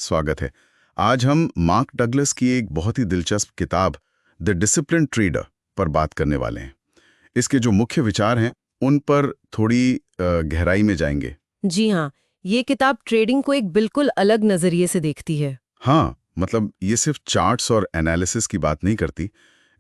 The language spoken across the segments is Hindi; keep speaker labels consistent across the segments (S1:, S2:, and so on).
S1: स्वागत है। आज हम मार्क डगलस की एक बहुत ही दिलचस्प किताब द डिसिप्लिन ट्रेडर पर बात करने वाले हैं। इसके जो मुख्य विचार हैं उन पर थोड़ी गहराई में जाएंगे।
S2: जी हाँ, ये किताब ट्रेडिंग को एक बिल्कुल अलग नजरिए से देखती है।
S1: हाँ, मतलब ये सिर्फ चार्ट्स और एनालिसिस की बात नहीं करती।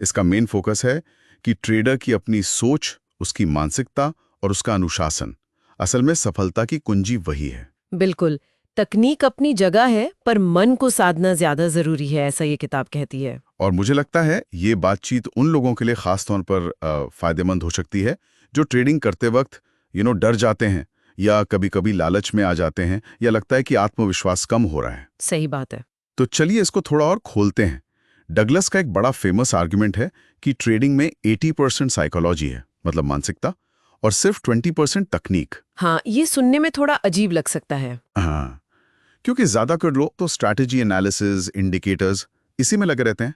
S1: इसका मेन फोकस है कि ट्रेडर की अपनी सोच, उसकी मानसिकता और उसका अनुशासन, असल में सफलता की कुंजी वही है।
S2: बिल्कुल, तकनीक अपनी जगह है पर मन को साधना ज्यादा जरूरी है, ऐसा ये किताब कहती है।
S1: और मुझे लगता है ये बातचीत उन लोगों के लिए खास तौर पर फायदेमंद हो सकती है जो ट्रेडिंग करते वक्त डर जाते हैं या कभी-कभी लालच में आ जाते हैं या लगता है कि आत्मविश्वास कम हो रहा है।
S2: सही बात है।
S1: तो चलिए इसको थोड़ा और खोलते हैं। डगलस का एक बड़ा फेमस आर्गुमेंट है कि ट्रेडिंग में 80% साइकोलॉजी है, मतलब मानसिकता, और सिर्फ 20% तकनीक।
S2: हाँ, ये सुनने में थोड़ा अजीब लग सकता है।
S1: हाँ, क्योंकि ज्यादातर लोग तो स्ट्रैटेजी एनालिसिस, इंडिकेटर्स इसी में लगे रहते हैं।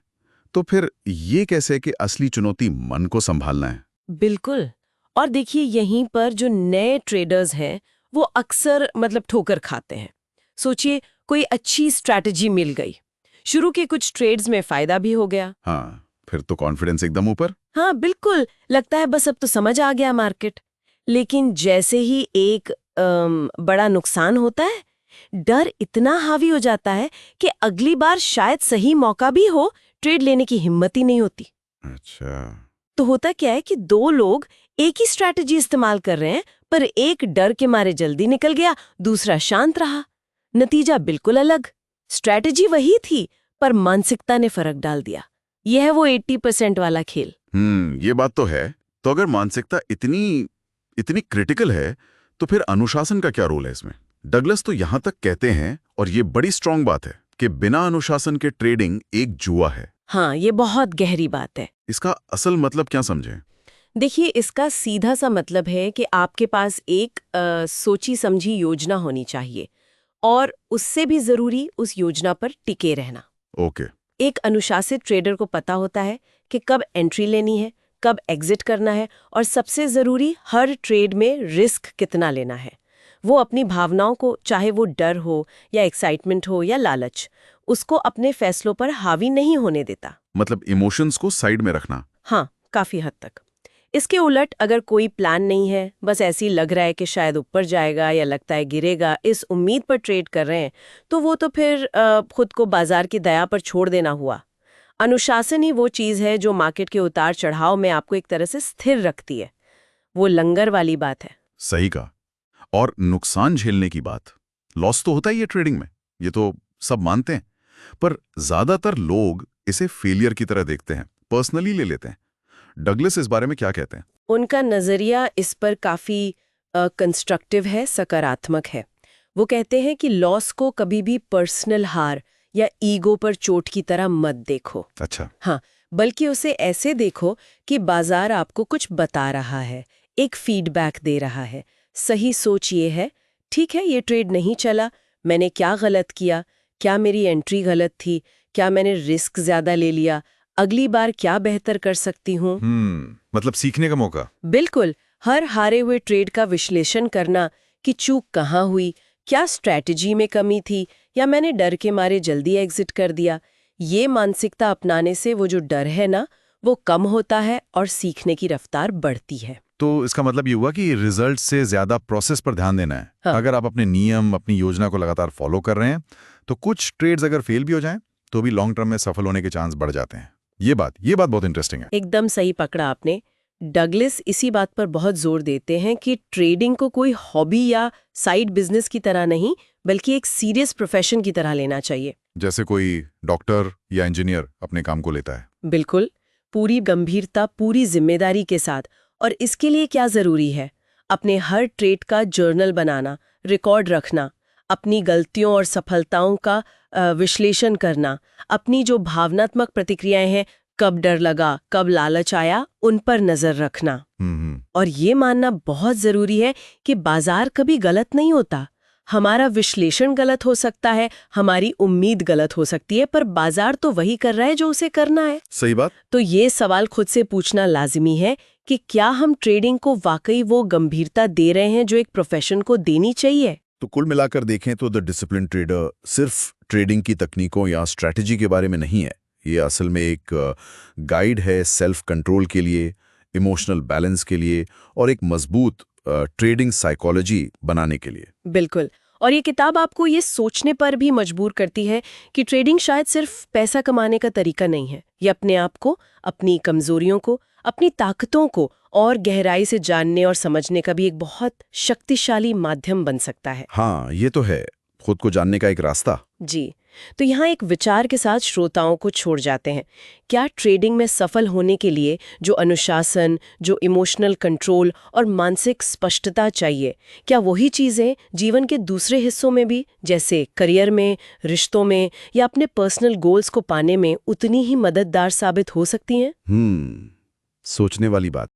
S1: तो फिर ये कैसे कि असली चुनौती मन को संभालना है?
S2: बिल्कुल। और देखिए, यहीं पर जो नए ट्रेडर्स हैं वो अक्सर ठोकर खाते हैं। सोचिए, कोई अच्छी स्ट्रैटेजी मिल गई, शुरू के कुछ ट्रेड्स में फायदा भी हो गया।
S1: हाँ, फिर तो कॉन्फिडेंस एकदम ऊपर।
S2: हाँ बिल्कुल, लगता है बस अब तो समझ आ गया मार्केट। लेकिन जैसे ही एक बड़ा नुकसान होता है, डर इतना हावी हो जाता है कि अगली बार शायद सही मौका भी हो, ट्रेड लेने की हिम्मत ही नहीं होती।
S1: अच्छा।
S2: तो होता क्या है कि दो लोग एक ही स्ट्रैटेजी इस्तेमाल कर रहे हैं, पर एक डर के मारे जल्दी निकल गया, दूसरा शांत रहा। नतीजा बिल्कुल अलग। स्ट्रैटेजी वही थी, पर मानसिकता ने फर्क डाल दिया। यह है वो 80% वाला खेल।
S1: ये बात तो है। तो अगर मानसिकता इतनी इतनी क्रिटिकल है, तो फिर अनुशासन का क्या रोल है इसमें? डगलस तो यहां तक कहते हैं, और ये बड़ी स्ट्रांग बात है, कि बिना अनुशासन के ट्रेडिंग एक जुआ है।
S2: हाँ, ये बहुत गहरी बात है।
S1: इसका असल मतलब क्या समझें?
S2: देखिए, इसका सीधा सा मतलब है कि आपके पास एक सोची समझी योजना होनी चाहिए, और उससे भी जरूरी उस योजना पर टिके रहना।
S1: ओके।
S2: एक अनुशासित ट्रेडर को पता होता है कि कब एंट्री लेनी है, कब एग्जिट करना है, और सबसे जरूरी हर ट्रेड में रिस्क कितना लेना है। वो अपनी भावनाओं को, चाहे वो डर हो या एक्साइटमेंट हो या लालच, उसको अपने फैसलों पर हावी नहीं होने देता।
S1: मतलब इमोशंस को साइड में रखना।
S2: हाँ, काफी हद तक। इसके उलट अगर कोई प्लान नहीं है, बस ऐसी लग रहा है कि शायद ऊपर जाएगा या लगता है गिरेगा, इस उम्मीद पर ट्रेड कर रहे हैं, तो वो तो फिर खुद को बाजार की दया पर छोड़ देना हुआ। अनुशासन ही वो चीज़ है जो मार्केट के उतार चढ़ाव में आपको एक तरह से स्थिर रखती है। वो लंगर वाली बात है।
S1: सही कहा। और नुकसान झेलने की बात, लॉस तो होता ही है ट्रेडिंग में, ये तो सब मानते हैं। पर ज्यादातर लोग इसे फेलियर की तरह देखते हैं, पर्सनली ले लेते हैं। डगलस इस बारे में क्या कहते हैं?
S2: उनका नज़रिया इस पर काफ़ी कंस्ट्रक्टिव है, सकारात्मक है। वो कहते हैं कि लॉस को कभी भी पर्सनल हार या ईगो पर चोट की तरह मत देखो।
S1: अच्छा।
S2: हाँ, बल्कि उसे ऐसे देखो कि बाजार आपको कुछ बता रहा है, एक फीडबैक दे रहा है। सही सोच ये है, ठीक है, ये ट्रेड नहीं चला, मैंने क्या गलत किया, क्या मेरी एंट्री गलत थी, क्या मैंने रिस्क ज्यादा ले लिया, अगली बार क्या बेहतर कर सकती हूँ।
S1: मतलब सीखने का मौका।
S2: बिल्कुल, हर हारे हुए ट्रेड का विश्लेषण करना कि चूक कहाँ हुई, क्या स्ट्रैटेजी में कमी थी, या मैंने डर के मारे जल्दी एग्जिट कर दिया। ये मानसिकता अपनाने से वो जो डर है ना, वो कम होता है और सीखने की रफ्तार बढ़ती है।
S1: तो इसका मतलब ये हुआ कि रिजल्ट से ज्यादा प्रोसेस पर ध्यान देना है।
S2: हाँ।
S1: अगर आप अपने नियम, अपनी योजना को लगातार फॉलो कर रहे हैं, तो कुछ ट्रेड्स अगर फेल भी हो जाएं, तो भी लॉन्ग टर्म में सफल होने के चांस बढ़ जाते हैं। ये बात बहुत इंटरेस्टिंग है।
S2: एकदम सही पकड़ा आपने। डगलस इसी बात पर बहुत जोर देते हैं कि ट्रेडिंग को कोई हॉबी या साइड बिजनेस की तरह नहीं, बल्कि एक सीरियस प्रोफेशन की तरह लेना चाहिए।
S1: जैसे कोई डॉक्टर या इंजीनियर अपने काम को लेता है।
S2: बिल्कुल, पूरी गंभीरता, पूरी जिम्मेदारी के साथ। और इसके लिए क्या जरूरी है? अपने हर ट्रेड का जर्नल बनाना, रिकॉर्ड रखना, अपनी गलतियों और सफलताओं का विश्लेषण करना, अपनी जो भावनात्मक प्रतिक्रियाएं हैं, कब डर लगा, कब लालच आया, उन पर नजर रखना। और ये मानना बहुत जरूरी है कि बाजार कभी गलत नहीं होता। हमारा विश्लेषण गलत हो सकता है, हमारी उम्मीद गलत हो सकती है, पर बाजार तो वही कर रहा है जो उसे करना है।
S1: सही बात।
S2: तो ये सवाल खुद से पूछना लाजिमी है कि क्या हम ट्रेडिंग को वाकई वो गंभीरता दे रहे हैं जो एक प्रोफेशन को देनी चाहिए।
S1: तो कुल मिलाकर देखें तो द डिसिप्लिन ट्रेडर सिर्फ ट्रेडिंग की तकनीकों या स्ट्रैटेजी के बारे में नहीं है। ये असल में एक गाइड है सेल्फ कंट्रोल के लिए, इमोशनल बैलेंस के लिए और एक मजबूत ट्रेडिंग साइकोलॉजी बनाने के लिए।
S2: बिल्कुल। और ये किताब आपको ये सोचने पर भी मजबूर करती है कि ट्रेडिंग शायद सिर्फ पैसा कमाने का तरीका नहीं है। ये अपने आप को, अपनी कमजोरियों को, अपनी ताकतों को और गहराई से जानने और समझने का भी एक बहुत शक्तिशाली माध्यम बन सकता है।
S1: हाँ, ये तो है, खुद को जानने का एक रास्ता।
S2: जी। तो यहाँ एक विचार के साथ श्रोताओं को छोड़ जाते हैं। क्या ट्रेडिंग में सफल होने के लिए जो अनुशासन, जो इमोशनल कंट्रोल और मानसिक स्पष्टता चाहिए, क्या वही चीज़ें जीवन के दूसरे हिस्सों में भी, जैसे करियर में, रिश्तों में या अपने पर्सनल गोल्स को पाने में उतनी ही मददगार साबित हो सकती हैं?
S1: सोचने वाली बात।